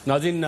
नाज़रीन,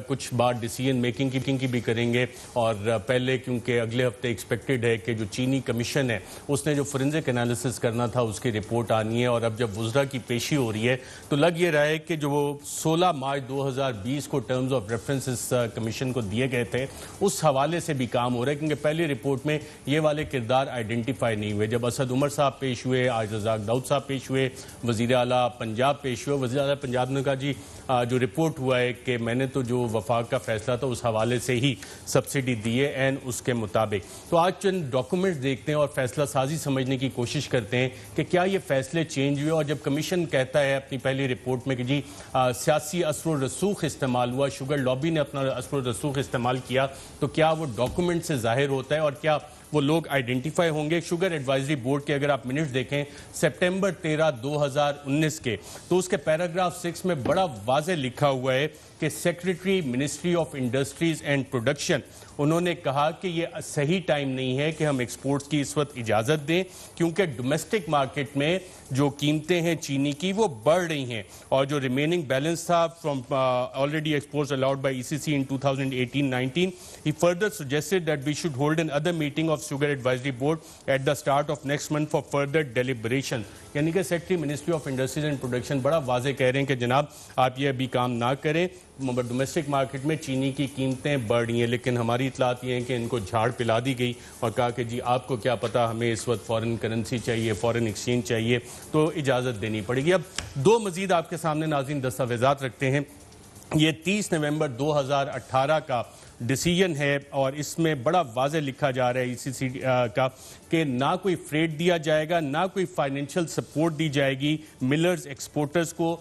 कुछ बात डिसीजन मेकिंग की भी करेंगे और पहले क्योंकि अगले हफ्ते एक्सपेक्टेड है कि जो चीनी कमीशन है उसने जो फोरेंसिक एनालिसिस करना था उसकी रिपोर्ट आनी है और अब जब वुज़रा की पेशी हो रही है तो लग ये रहा है कि जो 16 मार्च 2020 को टर्म्स ऑफ रेफरेंस इस कमीशन को दिए गए थे उस हवाले से भी काम हो रहा है, क्योंकि पहली रिपोर्ट में ये वाले किरदार आइडेंटिफाई नहीं हुए। जब असद उमर साहब पेश हुए, आज रज़ाक दाऊद साहब पेश हुए, वज़ीर आला पंजाब पेश हुए, वज़ीर आला पंजाब ने कहा जी जो रिपोर्ट हुआ है कि मैंने तो जो वफाक का फैसला था उस हवाले से ही सब्सिडी दी है एंड उसके मुताबिक। तो आज चंद डॉक्यूमेंट्स देखते हैं और फैसला साजी समझने की कोशिश करते हैं कि क्या ये फैसले चेंज हुए। और जब कमीशन कहता है अपनी पहली रिपोर्ट में कि जी सियासी असर रसूख इस्तेमाल हुआ, शुगर लॉबी ने अपना असर रसूख इस्तेमाल किया, तो क्या वो डॉक्यूमेंट से जाहिर होता है और क्या वो लोग आइडेंटिफाई होंगे। शुगर एडवाइजरी बोर्ड के अगर आप मिनट्स देखें सितंबर 13, 2019 के, तो उसके पैराग्राफ 6 में बड़ा वाज़ेह लिखा हुआ है कि secretary ministry of industries and production, उन्होंने कहा कि ये सही टाइम नहीं है कि हम एक्सपोर्ट्स की इस वक्त इजाज़त दें, क्योंकि डोमेस्टिक मार्केट में जो कीमतें हैं चीनी की वो बढ़ रही हैं और जो रिमेनिंग बैलेंस था from already exports allowed by ECC in 2018-19, he further suggested that we should hold another meeting of sugar advisory board at the start of next month for further deliberation. यानी कि secretary ministry of industries and production बड़ा वाज़ेह कह रहे हैं कि जनाब आप ये अभी काम ना करें, डोमेस्टिक मार्केट में चीनी की कीमतें बढ़ रही हैं। लेकिन हमारी इतलात ये हैं कि इनको झाड़ पिला दी गई और कहा कि जी आपको क्या पता, हमें इस वक्त फॉरेन करेंसी चाहिए, फॉरेन एक्सचेंज चाहिए, तो इजाज़त देनी पड़ेगी। अब दो मजीद आपके सामने नाज़रीन दस्तावेज़ात रखते हैं। ये 30 नवंबर 2018 का डिसीजन है और इसमें बड़ा वाज़ेह लिखा जा रहा है ईसीसी का कि ना कोई फ्रेट दिया जाएगा, ना कोई फाइनेंशियल सपोर्ट दी जाएगी मिलर्स एक्सपोर्टर्स को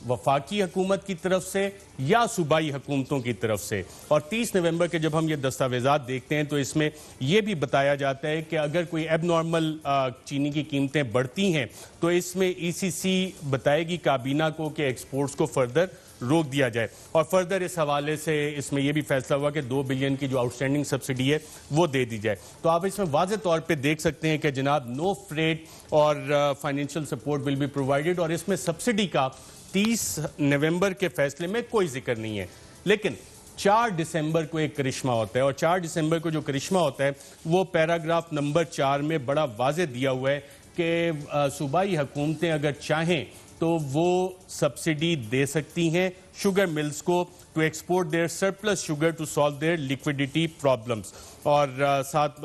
वफाकी हुकूमत की तरफ से या सूबाई हुकूमतों की तरफ से। और 30 नवंबर के जब हम ये दस्तावेज़ात देखते हैं तो इसमें यह भी बताया जाता है कि अगर कोई एबनॉर्मल चीनी की कीमतें बढ़ती हैं तो इसमें ईसीसी बताएगी काबीना को कि एक्सपोर्ट्स को फर्दर रोक दिया जाए। और फर्दर इस हवाले से इसमें यह भी फैसला हुआ कि 2 बिलियन की जो आउटस्टैंडिंग सब्सिडी है वो दे दी जाए। तो आप इसमें वाज़ेह तौर पे देख सकते हैं कि जनाब नो फ्रेट और financial support will be provided और इसमें सब्सिडी का 30 नवंबर के फैसले में कोई जिक्र नहीं है। लेकिन 4 दिसंबर को एक करिश्मा होता है और 4 दिसंबर को जो करिश्मा होता है वो पैराग्राफ नंबर 4 में बड़ा वाज़ेह दिया हुआ है कि सूबाई हुकूमतें अगर चाहें तो वो सब्सिडी दे सकती हैं शुगर मिल्स को to export their surplus sugar to solve their liquidity problems. और साथ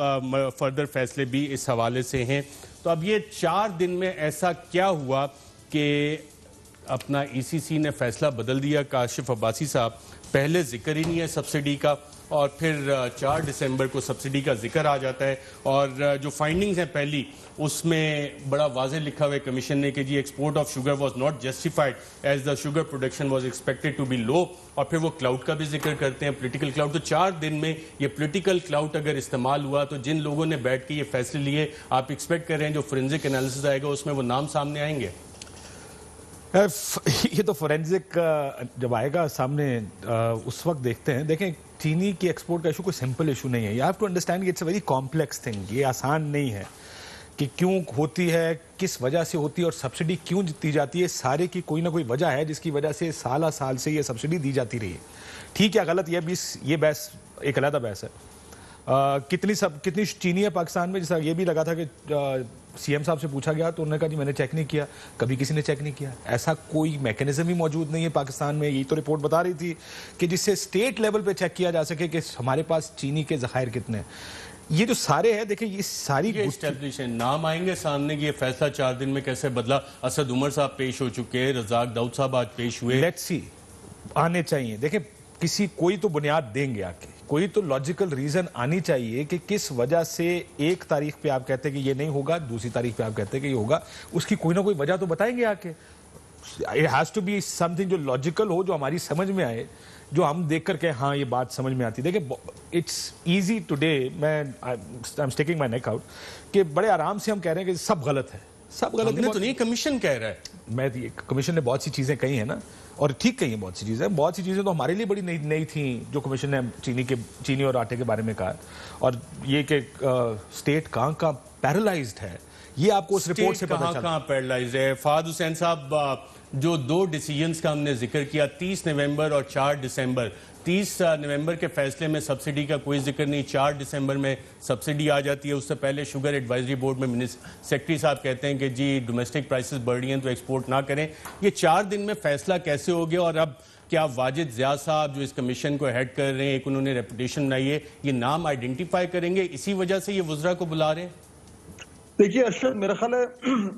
फर्दर फैसले भी इस हवाले से हैं। तो अब ये 4 दिन में ऐसा क्या हुआ कि अपना ईसीसी ने फैसला बदल दिया। काशिफ अब्बासी साहब, पहले जिक्र ही नहीं है सब्सिडी का और फिर 4 दिसंबर को सब्सिडी का जिक्र आ जाता है और जो फाइंडिंग्स हैं पहली उसमें बड़ा वाज़ेह लिखा हुआ है कमीशन ने कि जी export of sugar was not justified as the sugar production was expected to be low. और फिर वो क्लाउड का भी जिक्र करते हैं, पॉलिटिकल क्लाउड। तो 4 दिन में ये पॉलिटिकल क्लाउड अगर इस्तेमाल हुआ तो जिन लोगों ने बैठ के ये फैसले लिए, आप एक्सपेक्ट कर रहे हैं जो फोरेंसिक एनालिसिस आएगा उसमें वो नाम सामने आएंगे? ये तो फोरेंसिक जब आएगा सामने उस वक्त देखते हैं। देखें, चीनी की एक्सपोर्ट का इशू कोई सिंपल इशू नहीं है। You have to understand it's a very complex thing. ये आसान नहीं है कि क्यों होती है, किस वजह से होती है और सब्सिडी क्यों दी जाती है। सारे की कोई ना कोई वजह है जिसकी वजह से साल से ये सब्सिडी दी जाती रही है। ठीक है, गलत ये बहस एक अलग बहस है। कितनी चीनी है पाकिस्तान में, जैसा ये भी लगा था कि सीएम साहब से पूछा गया तो उन्होंने कहा जी मैंने चेक नहीं किया। कभी किसी ने चेक नहीं किया। ऐसा कोई मैकेनिज्म ही मौजूद नहीं है पाकिस्तान में। यही तो रिपोर्ट बता रही थी कि जिससे स्टेट लेवल पे चेक किया जा सके कि हमारे पास चीनी के ज़खायर कितने हैं। ये जो सारे हैं, देखिए ये सारी एस्टेब्लिश है, नाम आएंगे सामने कि ये फैसला 4 दिन में कैसे बदला। असद उमर साहब पेश हो चुके हैं, रज़ाक दाऊद साहब आज पेश हुए। लेट्स सी, आने चाहिए। देखिए कोई तो बुनियाद देंगे आके, कोई तो लॉजिकल रीजन आनी चाहिए कि किस वजह से एक तारीख पे आप कहते हैं कि ये नहीं होगा, दूसरी तारीख पे आप कहते हैं कि ये होगा। उसकी कोई ना कोई वजह तो बताएंगे आके। It has to be something जो लॉजिकल हो, जो हमारी समझ में आए, जो हम देख करके हाँ ये बात समझ में आती है। देखिए it's easy today, I am sticking my neck out कि बड़े आराम से हम कह रहे हैं कि सब गलत है। सब गलत है तो नहीं, कमीशन कह रहा है। कमीशन ने बहुत सी चीजें कही है ना, और ठीक कही है बहुत सी चीजें। बहुत सी चीजें तो हमारे लिए बड़ी नई थी जो कमीशन ने चीनी और आटे के बारे में कहा। और ये कि स्टेट कहाँ पैरालाइज्ड है, ये आपको उस रिपोर्ट से पता चला। कहाँ पैरालाइज्ड है। फहद हुसैन साहब जो दो डिसीजंस का हमने जिक्र किया, 30 नवंबर और 4 दिसंबर। 30 नवंबर के फैसले में सब्सिडी का कोई जिक्र नहीं, 4 दिसंबर में सब्सिडी आ जाती है। उससे पहले शुगर एडवाइजरी बोर्ड में सेक्रेटरी साहब कहते हैं कि जी डोमेस्टिक प्राइसेस बढ़ रही हैं तो एक्सपोर्ट ना करें। ये 4 दिन में फैसला कैसे हो गया? और अब क्या वाजिद ज़िया साहब जो इस कमीशन को हेड कर रहे हैं, एक उन्होंने रेपुटेशन बनाई है, ये नाम आइडेंटिफाई करेंगे, इसी वजह से ये वुज़रा को बुला रहे हैं? देखिए अरशद, मेरा ख्याल है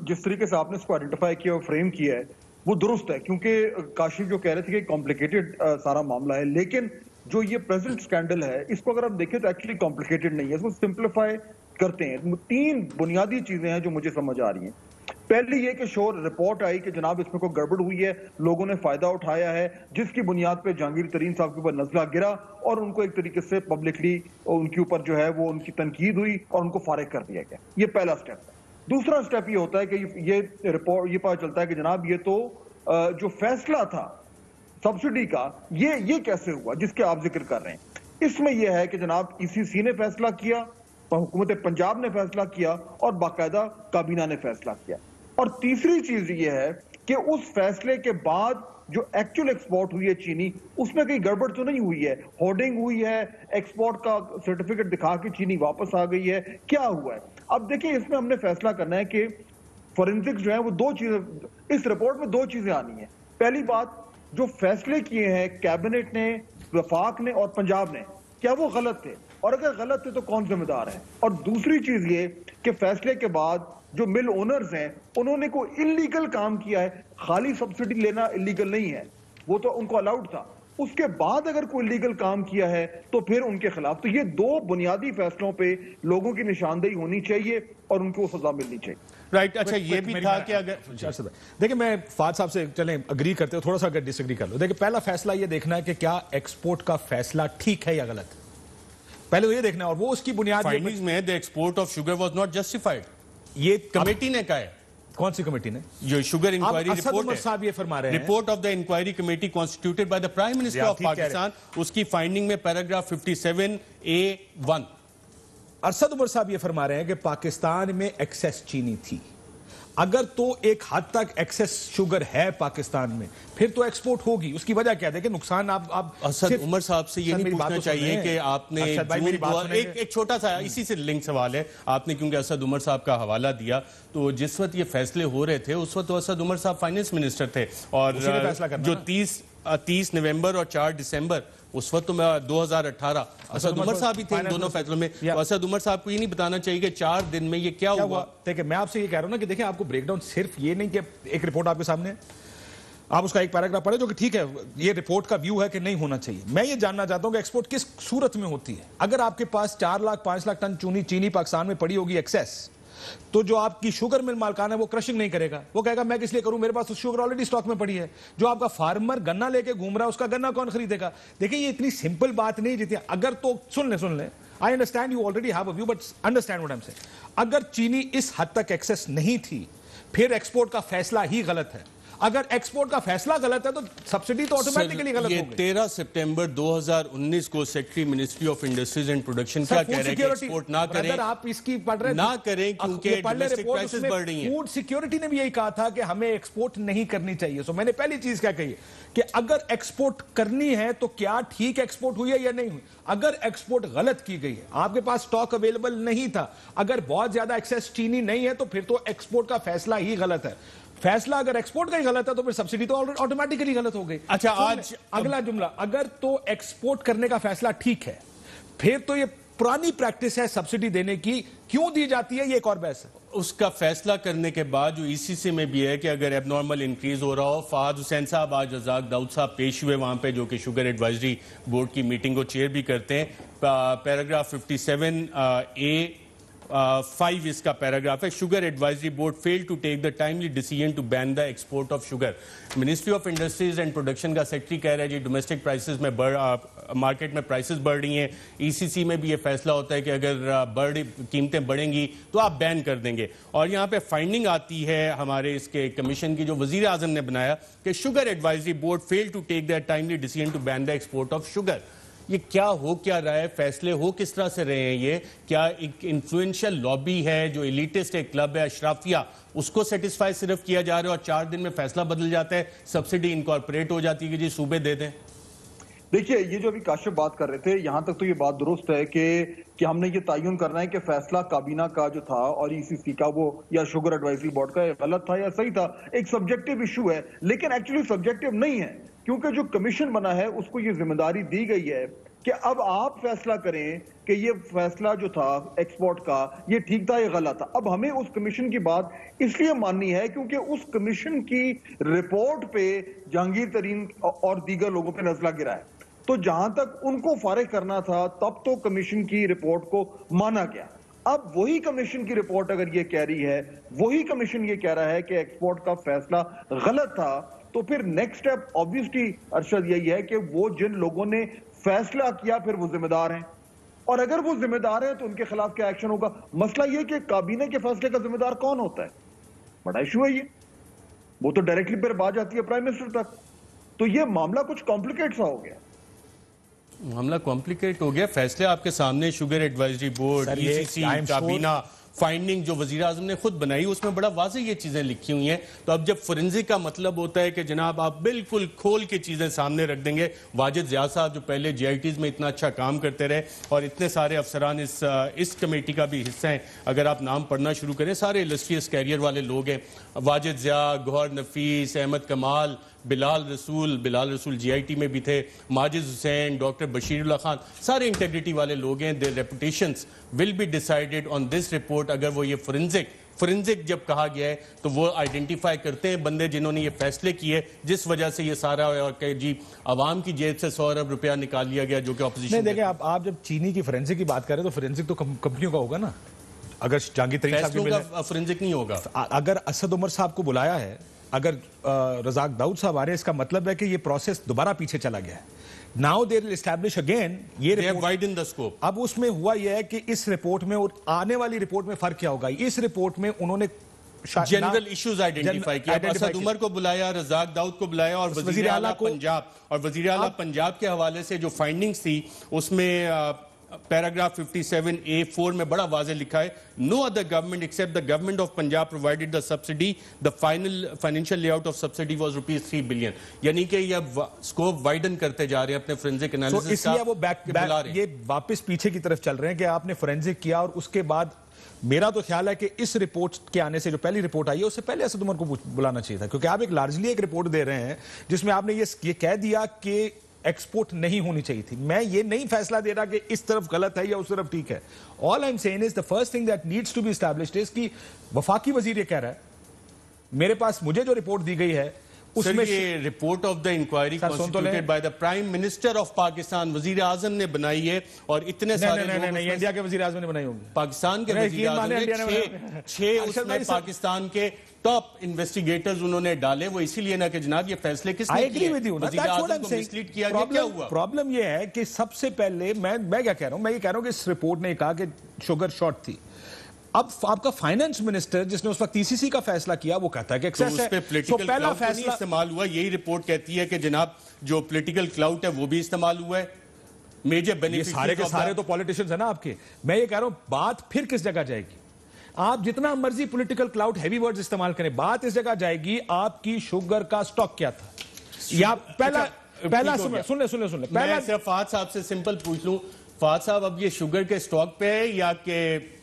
जिस तरीके से आपने इसको आइडेंटिफाई किया और फ्रेम किया है वो दुरुस्त है, क्योंकि काशिफ जो कह रहे थे कि कॉम्प्लिकेटेड सारा मामला है, लेकिन जो ये प्रेजेंट स्कैंडल है इसको अगर आप देखें तो एक्चुअली कॉम्प्लिकेटेड नहीं है, इसको सिंप्लीफाई करते हैं। 3 बुनियादी चीजें हैं जो मुझे समझ आ रही हैं। पहली ये कि शोर रिपोर्ट आई कि जनाब इसमें कोई गड़बड़ हुई है, लोगों ने फायदा उठाया है, जिसकी बुनियाद पे जहांगीर तरीन साहब के ऊपर नजला गिरा और उनको एक तरीके से पब्लिकली उनके ऊपर जो है वो उनकी तनकीद हुई और उनको फारिग कर दिया गया। ये पहला स्टेप है। दूसरा स्टेप ये होता है कि ये रिपोर्ट ये पता चलता है कि जनाब ये तो जो फैसला था सब्सिडी का ये कैसे हुआ जिसके आप जिक्र कर रहे हैं। इसमें यह है कि जनाब ईसीसी ने फैसला किया, हुकूमत पंजाब ने फैसला किया और बाकायदा काबीना ने फैसला किया। और तीसरी चीज ये है कि उस फैसले के बाद जो एक्चुअल एक्सपोर्ट हुई है चीनी, उसमें कहीं गड़बड़ तो नहीं हुई है, होर्डिंग हुई है, एक्सपोर्ट का सर्टिफिकेट दिखा के चीनी वापस आ गई है, क्या हुआ है? अब देखिए इसमें हमने फैसला करना है कि फॉरेंसिक्स जो है वो 2 चीजें, इस रिपोर्ट में 2 चीजें आनी है। पहली बात, जो फैसले किए हैं कैबिनेट ने, वफाक ने और पंजाब ने, क्या वो गलत थे? और अगर गलत थे तो कौन जिम्मेदार है? और दूसरी चीज ये कि फैसले के बाद जो मिल ओनर्स हैं उन्होंने कोई इलीगल काम किया है, खाली सब्सिडी लेना इलीगल नहीं है, वो तो उनको अलाउड था, उसके बाद अगर कोई लीगल काम किया है तो फिर उनके खिलाफ। तो ये 2 बुनियादी फैसलों पे लोगों की निशानदेही होनी चाहिए और उनको सजा मिलनी चाहिए। राइट, अच्छा ये भी था कि अगर देखिए मैं फाद साहब से चलें अग्री करते हो, थोड़ा सा अगर डिसएग्री कर लो। देखिए पहला फैसला ये देखना है कि क्या एक्सपोर्ट का फैसला ठीक है या गलत, पहले तो ये देखना है। और वो उसकी बुनियाद फाइंडिंग्स में the export of sugar was not justified, ये कमेटी ने कहा है। कौन सी कमेटी ने? जो शुगर इंक्वायरी रिपोर्ट है, साहब ये फरमा रहे हैं, report of the inquiry committee constituted by the prime minister of Pakistan, उसकी फाइंडिंग में पैराग्राफ 57A1 अरशद उमर साहब ये फरमा रहे हैं कि पाकिस्तान में एक्सेस चीनी थी। अगर तो एक हद तक एक्सेस शुगर है पाकिस्तान में, फिर तो एक्सपोर्ट होगी। उसकी वजह क्या है? देखिए नुकसान आप असद उमर साहब से ये नहीं पूछना चाहिए कि आपने एक छोटा सा इसी से लिंक सवाल है, आपने क्योंकि असद उमर साहब का हवाला दिया, तो जिस वक्त ये फैसले हो रहे थे उस वक्त तो असद उमर साहब फाइनेंस मिनिस्टर थे, और जो 30 नवंबर और 4 दिसंबर उस वक्त तो 2018 असद उमर साहब ही थे इन दोनों फैसलों में। तो असद उमर साहब को ये नहीं बताना चाहिए कि 4 दिन में ये क्या हुआ? देखिए मैं आपसे ये कह रहा हूं ना कि देखिए आपको ब्रेकडाउन सिर्फ ये नहीं कि एक रिपोर्ट आपके सामने है, आप उसका एक पैराग्राफ पढ़े जो कि ठीक है ये रिपोर्ट का व्यू है कि नहीं होना चाहिए। मैं ये जानना चाहता हूं कि एक्सपोर्ट किस सूरत में होती है। अगर आपके पास 4 लाख 5 लाख टन चीनी पाकिस्तान में पड़ी होगी एक्सेस, तो जो आपकी शुगर मिल मालकान है वो क्रशिंग नहीं करेगा, वो कहेगा मैं किस लिए करूं, मेरे पास तो शुगर ऑलरेडी स्टॉक में पड़ी है। जो आपका फार्मर गन्ना लेके घूम रहा है उसका गन्ना कौन खरीदेगा? देखिए ये इतनी सिंपल बात नहीं जितनी, अगर तो सुन ले I understand you already have a view but understand what I am saying. अगर चीनी इस हद तक एक्सेस नहीं थी फिर एक्सपोर्ट का फैसला ही गलत है। अगर एक्सपोर्ट का फैसला गलत है तो सब्सिडी तो ऑटोमेटिकली गलत होगी। ये 13 सितंबर 2019 को secretary ministry of industries and production क्या कह रहे हैं कि एक्सपोर्ट ना करें, आप इसकी पढ़ रहे ना करें क्योंकि डोमेस्टिक प्राइसेस बढ़ रही हैं। फूड सिक्योरिटी ने भी यही कहा था कि हमें एक्सपोर्ट नहीं करनी चाहिए। सो मैंने पहली चीज क्या कही कि अगर एक्सपोर्ट करनी है तो क्या ठीक एक्सपोर्ट हुई है या नहीं हुई। अगर एक्सपोर्ट गलत की गई है, आपके पास स्टॉक अवेलेबल नहीं था, अगर बहुत ज्यादा एक्सेस चीनी नहीं है, तो फिर तो एक्सपोर्ट का फैसला ही गलत है। फैसला अगर एक्सपोर्ट का ही गलत है तो फिर सब्सिडी तो ऑटोमेटिकली गलत हो गई। अच्छा आज अगला जुमला, अगर तो एक्सपोर्ट करने का फैसला ठीक है फिर तो ये पुरानी प्रैक्टिस है सब्सिडी देने की, क्यों दी जाती है ये एक और बहस है। उसका फैसला करने के बाद जो ईसीसी में भी है कि अगर एबनॉर्मल इंक्रीज हो रहा हो, फहाद हुसैन साहब आज रज़ाक दाऊद साहब पेश हुए वहां पे, जो कि शुगर एडवाइजरी बोर्ड की मीटिंग को चेयर भी करते हैं। पैराग्राफ 57A5 इसका पैराग्राफ है, sugar advisory board fail to take the timely decision to ban the export of sugar. Ministry of industries and production का सेक्रेटरी कह रहा है जी डोमेस्टिक प्राइसेस में मार्केट में प्राइसेस बढ़ रही हैं। ईसीसी में भी ये फैसला होता है कि अगर कीमतें बढ़ेंगी तो आप बैन कर देंगे। और यहाँ पे फाइंडिंग आती है हमारे इसके कमीशन की जो वजीर आजम ने बनाया कि sugar advisory board fail to take the timely decision to ban the export of sugar. ये क्या हो क्या रहा है, फैसले हो किस तरह से रहे हैं? ये क्या एक इन्फ्लुएंशियल लॉबी है, जो एलिटिस्ट एक क्लब है अशराफिया, उसको सेटिस्फाई सिर्फ किया जा रहा है और 4 दिन में फैसला बदल जाता है, सब्सिडी इनकॉर्पोरेट हो जाती है कि जी सूबे दे दें? देखिए, ये जो अभी काशिफ बात कर रहे थे, यहां तक तो ये बात दुरुस्त है कि हमने ये तयन करना है कि फैसला काबीना का जो था और ईसीसी का वो या शुगर एडवाइजरी बोर्ड का गलत था या सही था, एक सब्जेक्टिव इशू है, लेकिन एक्चुअली सब्जेक्टिव नहीं है, क्योंकि जो कमीशन बना है उसको ये जिम्मेदारी दी गई है कि अब आप फैसला करें कि ये फैसला जो था एक्सपोर्ट का ये ठीक था या गलत था। अब हमें उस कमीशन की बात इसलिए माननी है क्योंकि उस कमीशन की रिपोर्ट पे जहांगीर तरीन और दीगर लोगों पे नजला गिरा है, तो जहां तक उनको फारिग करना था तब तो कमीशन की रिपोर्ट को माना गया। अब वही कमीशन की रिपोर्ट अगर ये कह रही है, वही कमीशन ये कह रहा है कि एक्सपोर्ट का फैसला गलत था, तो फिर नेक्स्ट स्टेप ऑब्वियसली अरशद यही है कि वो जिन लोगों ने फैसला किया फिर वो जिम्मेदार हैं, और अगर वो जिम्मेदार हैं तो उनके खिलाफ क्या एक्शन होगा। मसला ये कि काबीना के फैसले का जिम्मेदार कौन होता है, बड़ा इशू है ये, वो तो डायरेक्टली फिर बात जाती है प्राइम मिनिस्टर तक, तो ये मामला कुछ कॉम्प्लिकेट सा हो गया। मामला कॉम्प्लिकेट हो गया। फैसले आपके सामने, शुगर एडवाइजरी बोर्ड, ईसीसी, काबीना, फाइंडिंग जो वजीर आजम ने खुद बनाई उसमें बड़ा वाज़ेह ये चीज़ें लिखी हुई हैं। तो अब जब फोरेंसिक का मतलब होता है कि जनाब आप बिल्कुल खोल के चीज़ें सामने रख देंगे, वाजिद ज़िया साहब जो पहले JITs में इतना अच्छा काम करते रहे और इतने सारे अफसरान इस कमेटी का भी हिस्सा हैं, अगर आप नाम पढ़ना शुरू करें सारे इलस्ट्रियस कैरियर वाले लोग हैं, वाजिद ज़िया, गौहर नफीस, अहमद कमाल, बिलाल रसूल JIT में भी थे, माजिद हुसैन, डॉक्टर बशीरुल्लाह खान, सारे इंटेग्रिटी वाले लोग हैं। Their reputations will be decided on this report. अगर वो ये फोरेंसिक जब कहा गया है तो वो आइडेंटिफाई करते हैं बंदे जिन्होंने ये फैसले किए जिस वजह से ये सारा और जी आवाम की जेब से 100 अरब रुपया निकाल लिया गया, जो कि ऑपोजिशन। नहीं, देखिए आप जब चीनी की फोरेंसिक की बात करें तो फोरेंसिक तो कंपनियों का होगा ना, अगर जहांगीर तरीन साहब का फोरेंसिक नहीं होगा। अगर असद उमर साहब को बुलाया है, अगर रजाक दाऊद साहब आ रहे हैं, इसका मतलब है कि ये प्रोसेस दोबारा पीछे चला गया है। Now they will establish again ये रिपोर्ट इन द स्कोप। अब उसमें हुआ यह है कि इस रिपोर्ट में और आने वाली रिपोर्ट में फर्क क्या होगा। इस रिपोर्ट में उन्होंने जनरल इश्यूज आइडेंटिफाई किया, असद उमर को बुलाया, रजाक दाऊद को बुलाया और वजीर आला पंजाब, और वजीर आला पंजाब के हवाले से जो फाइंडिंग्स थी उसमें पैराग्राफ 57A4 में बड़ा वाज़ेह लिखा है, no other government except the government of Punjab provided the subsidy, the financial layout of subsidy was ₹3 billion. यानी कि ये स्कोप वाइडन करते जा रहे हैं अपने फोरेंसिक एनालिसिस का। इसलिए वो बैक ये वापस पीछे की तरफ चल रहे हैं कि आपने फोरेंसिक किया और उसके बाद मेरा तो ख्याल है कि इस रिपोर्ट के आने से जो पहली रिपोर्ट आई है उससे पहले असद उमर को बुलाना चाहिए था, क्योंकि आप एक लार्जली एक रिपोर्ट दे रहे हैं जिसमें आपने ये कह दिया कि एक्सपोर्ट नहीं होनी चाहिए थी। मैं ये नहीं फैसला दे रहा कि इस तरफ गलत है या उस तरफ ठीक है। All I am saying is the first thing that needs to be established is कि वफाकी वजीर ये कह रहा है, मेरे पास मुझे जो रिपोर्ट दी गई है उसमें ये report of the inquiry constituted by the prime minister of Pakistan, वजीर आजम ने बनाई है और इतने सारे नहीं, इंडिया के वजीर आजम ने बनाई होगी, पाकिस्तान के वजीर आजम ने 6 उसमें पाकिस्तान के टॉप इन्वेस्टिगेटर्स उन्होंने डाले, वो इसीलिए ना कि जनाब ये फैसले किसने किए, वजीर आजम को मिसलीड किया गया। क्या हुआ? प्रॉब्लम ये है कि सबसे पहले मैं क्या कह रहा हूं, मैं ये कह रहा हूं कि इस रिपोर्ट ने कहा कि शुगर शॉर्ट थी। अब आपका फाइनेंस मिनिस्टर जिसने उस वक्त ईसीसी का फैसला किया वो कहता है कि एक्सेस है, तो पहला फैसला इस्तेमाल हुआ। यही रिपोर्ट कहती है कि जनाब जो पॉलिटिकल क्लाउट है वो भी इस्तेमाल हुआ है। मेजर बेनिफिट सारे के सारे तो पॉलिटिशियंस है ना आपके। मैं ये कह रहा हूं बात फिर किस जगह जाएगी, आप जितना मर्जी पॉलिटिकल क्लाउड हैवी वर्ड्स इस्तेमाल करें, बात इस जगह जाएगी आपकी शुगर का स्टॉक क्या था। या पहला सुन ले पहला सिर्फ फाद साहब से सिंपल पूछ लूं, फाद साहब अब ये शुगर के स्टॉक पे है या कि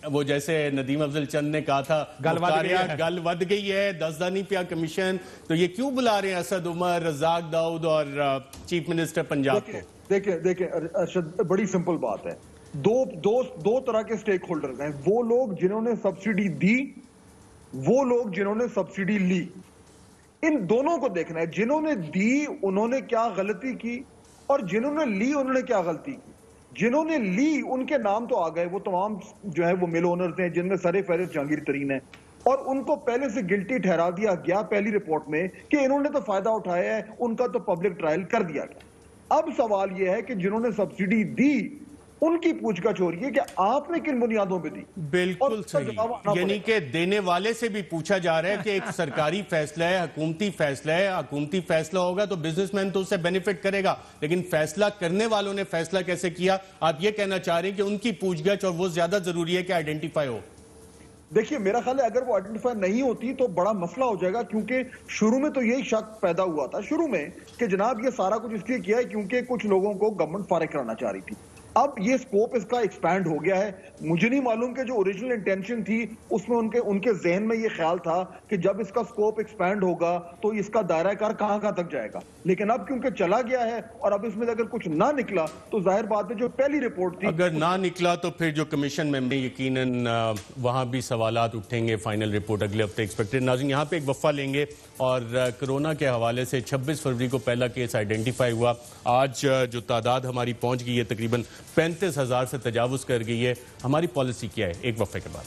वो जैसे नदीम अफजल चंद ने कहा था गल वध गई है, 10 दानी पिया कमीशन, तो ये क्यों बुला रहे हैं असद उमर, रजाक दाऊद और चीफ मिनिस्टर पंजाब को? देखिए अरशद, बड़ी सिंपल बात है। दो तरह के स्टेक होल्डर्स हैं, वो लोग जिन्होंने सब्सिडी दी, वो लोग जिन्होंने सब्सिडी ली। इन दोनों को देखना है, जिन्होंने दी उन्होंने क्या गलती की और जिन्होंने ली उन्होंने क्या गलती की। जिन्होंने ली उनके नाम तो आ गए, वो तमाम जो है वो मिल ओनर्स हैं जिनमें सरे फहरिस्त जहांगीर तरीन है, और उनको पहले से गिल्टी ठहरा दिया गया पहली रिपोर्ट में कि इन्होंने तो फायदा उठाया है, उनका तो पब्लिक ट्रायल कर दिया गया। अब सवाल यह है कि जिन्होंने सब्सिडी दी उनकी पूछताछ हो रही है कि आपने किन बुनियादों पे दी। बिल्कुल और उसका जवाब आना सही, यानी पड़ेगा। कि देने वाले से भी पूछा जा रहा है कि एक सरकारी फैसला है, हुकूमती फैसला है, हुकूमती फैसला होगा तो बिजनेसमैन तो उससे बेनिफिट करेगा, लेकिन फैसला करने वालों ने फैसला कैसे किया? आप ये कहना चाह रहे हैं कि उनकी पूछताछ और वो ज्यादा जरूरी है कि आइडेंटिफाई हो? देखिए मेरा ख्याल है अगर वो आइडेंटिफाई नहीं होती तो बड़ा मसला हो जाएगा, क्योंकि शुरू में तो यही शक पैदा हुआ था शुरू में कि जनाब ये सारा कुछ इसलिए किया है क्योंकि कुछ लोगों को गवर्नमेंट फारिग कराना चाह रही थी। अब ये स्कोप इसका एक्सपैंड हो गया है। मुझे नहीं मालूम कि जो ओरिजिनल इंटेंशन थी उसमें उनके जहन में ये ख्याल था कि जब इसका स्कोप एक्सपैंड होगा तो इसका दायरा कार कहां तक जाएगा, लेकिन अब क्योंकि चला गया है और अब इसमें अगर कुछ ना निकला तो जाहिर बात है जो पहली रिपोर्ट थी अगर ना निकला तो फिर जो कमीशन में यकीनन वहां भी सवालात उठेंगे। फाइनल रिपोर्ट अगले हफ्ते एक्सपेक्टेड। नाज़रीन, यहाँ पे एक वक्फा लेंगे और कोरोना के हवाले से 26 फरवरी को पहला केस आइडेंटिफाई हुआ। आज जो तादाद हमारी पहुंच गई है तकरीबन 35,000 से तजावुज कर गई है। हमारी पॉलिसी क्या है? एक वक्फे के बाद।